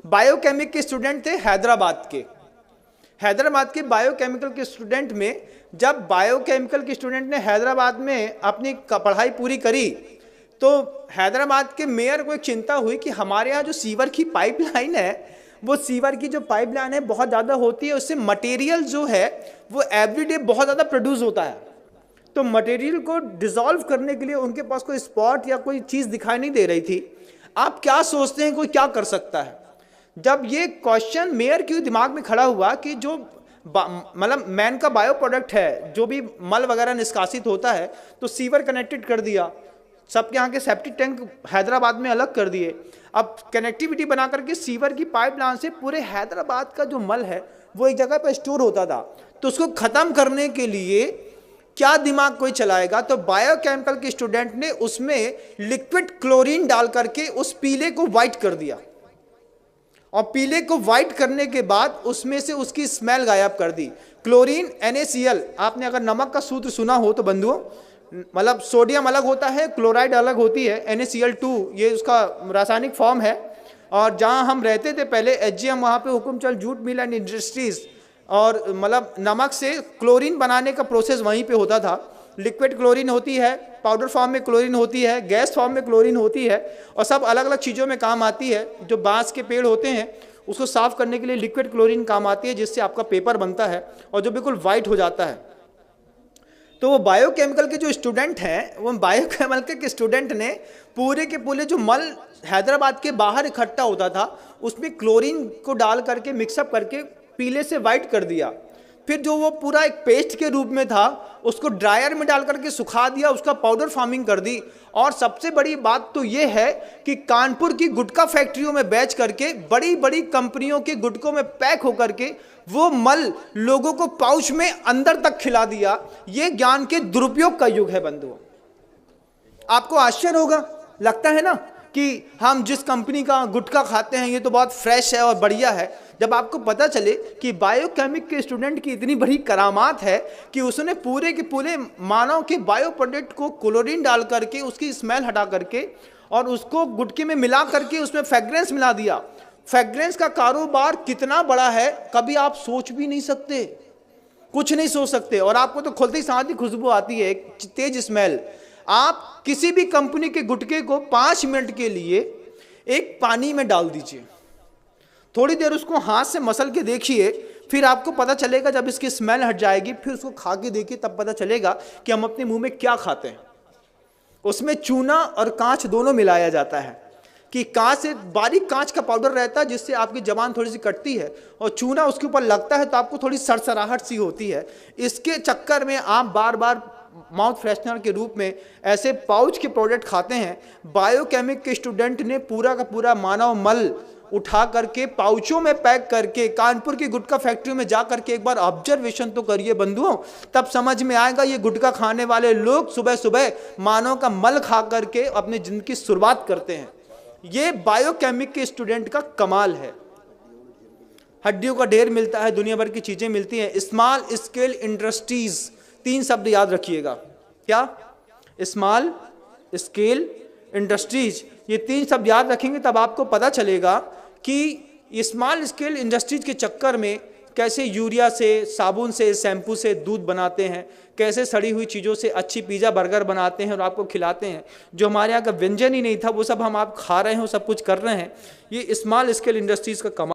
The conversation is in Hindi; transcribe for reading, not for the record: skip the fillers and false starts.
बायोकेमिक के स्टूडेंट थे हैदराबाद के बायोकेमिकल के स्टूडेंट में, जब बायोकेमिकल के स्टूडेंट ने हैदराबाद में अपनी पढ़ाई पूरी करी तो हैदराबाद के मेयर को एक चिंता हुई कि हमारे यहाँ जो सीवर की पाइपलाइन है, वो सीवर की जो पाइपलाइन है बहुत ज़्यादा होती है, उससे मटेरियल जो है वो एवरीडे बहुत ज़्यादा प्रोड्यूस होता है। तो मटेरियल को डिसॉल्व करने के लिए उनके पास कोई स्पॉट या कोई चीज़ दिखाई नहीं दे रही थी। आप क्या सोचते हैं कोई क्या कर सकता है? जब ये क्वेश्चन मेयर के दिमाग में खड़ा हुआ कि जो मतलब मैन का बायो प्रोडक्ट है, जो भी मल वगैरह निष्कासित होता है, तो सीवर कनेक्टेड कर दिया, सबके यहाँ के सेप्टिक टैंक हैदराबाद में अलग कर दिए। अब कनेक्टिविटी बना करके सीवर की पाइपलाइन से पूरे हैदराबाद का जो मल है वो एक जगह पर स्टोर होता था, तो उसको ख़त्म करने के लिए क्या दिमाग कोई चलाएगा? तो बायोकेमिकल के स्टूडेंट ने उसमें लिक्विड क्लोरीन डाल करके उस पीले को वाइट कर दिया, और पीले को वाइट करने के बाद उसमें से उसकी स्मेल गायब कर दी। क्लोरीन NaCl, आपने अगर नमक का सूत्र सुना हो तो बंधुओं, मतलब सोडियम अलग होता है, क्लोराइड अलग होती है, NaCl2 ये उसका रासायनिक फॉर्म है। और जहाँ हम रहते थे पहले HGM, वहाँ पे Hukumchand jute mill and industries, और मतलब नमक से क्लोरीन बनाने का प्रोसेस वहीं पे होता था। लिक्विड क्लोरीन होती है, पाउडर फॉर्म में क्लोरीन होती है, गैस फॉर्म में क्लोरीन होती है, और सब अलग अलग चीज़ों में काम आती है। जो बांस के पेड़ होते हैं उसको साफ़ करने के लिए लिक्विड क्लोरीन काम आती है, जिससे आपका पेपर बनता है और जो बिल्कुल वाइट हो जाता है। तो वो बायोकेमिकल के जो स्टूडेंट हैं, वो बायोकेमिकल के स्टूडेंट ने पूरे के पूरे जो मल हैदराबाद के बाहर इकट्ठा होता था उसमें क्लोरीन को डाल करके मिक्सअप करके पीले से वाइट कर दिया। फिर जो वो पूरा एक पेस्ट के रूप में था उसको ड्रायर में डाल करके सुखा दिया, उसका पाउडर फार्मिंग कर दी। और सबसे बड़ी बात तो ये है कि कानपुर की गुटखा फैक्ट्रियों में बेच करके बड़ी बड़ी कंपनियों के गुटकों में पैक होकर के वो मल लोगों को पाउच में अंदर तक खिला दिया। ये ज्ञान के दुरुपयोग का युग है बंधुओं। आपको आश्चर्य होगा, लगता है ना कि हम जिस कंपनी का गुटखा खाते हैं ये तो बहुत फ्रेश है और बढ़िया है। जब आपको पता चले कि बायोकेमिक के स्टूडेंट की इतनी बड़ी करामात है कि उसने पूरे के पूरे मानव के बायो प्रोडक्ट को क्लोरीन डाल करके उसकी स्मेल हटा करके और उसको गुटके में मिला करके उसमें फ्रेग्रेंस मिला दिया। फ्रेग्रेंस का कारोबार कितना बड़ा है कभी आप सोच भी नहीं सकते, कुछ नहीं सोच सकते। और आपको तो खुलते ही साथ ही खुशबू आती है, एक तेज स्मेल। आप किसी भी कंपनी के गुटके को 5 मिनट के लिए एक पानी में डाल दीजिए, थोड़ी देर उसको हाथ से मसल के देखिए, फिर आपको पता चलेगा, जब इसकी स्मेल हट जाएगी फिर उसको खा के देखिए, तब पता चलेगा कि हम अपने मुंह में क्या खाते हैं। उसमें चूना और कांच दोनों मिलाया जाता है कि कांच से बारीक कांच का पाउडर रहता है जिससे आपकी जबान थोड़ी सी कटती है, और चूना उसके ऊपर लगता है तो आपको थोड़ी सरसराहट सी होती है। इसके चक्कर में आप बार बार माउथ फ्रेशनर के रूप में ऐसे पाउच के प्रोडक्ट खाते हैं। बायोकेमिक के स्टूडेंट ने पूरा का पूरा मानव मल उठा करके पाउचों में पैक करके कानपुर की गुटखा फैक्ट्री में जा करके एक बार ऑब्जर्वेशन तो करिए बंधुओं, तब समझ में आएगा ये गुटखा खाने वाले लोग सुबह सुबह मानव का मल खा करके अपनी जिंदगी की शुरुआत करते हैं। ये बायोकेमिक के स्टूडेंट का कमाल है। हड्डियों का ढेर मिलता है, दुनिया भर की चीजें मिलती हैं। स्मॉल स्केल इंडस्ट्रीज, 3 शब्द याद रखिएगा। क्या? स्मॉल स्केल इंडस्ट्रीज, ये 3 शब्द याद रखेंगे तब आपको पता चलेगा कि स्मॉल स्केल इंडस्ट्रीज के चक्कर में कैसे यूरिया से, साबुन से, शैम्पू से दूध बनाते हैं, कैसे सड़ी हुई चीज़ों से अच्छी पिज़्ज़ा बर्गर बनाते हैं और आपको खिलाते हैं। जो हमारे यहाँ का व्यंजन ही नहीं था वो सब हम आप खा रहे हैं, सब कुछ कर रहे हैं। ये स्मॉल स्केल इंडस्ट्रीज़ का कमाल।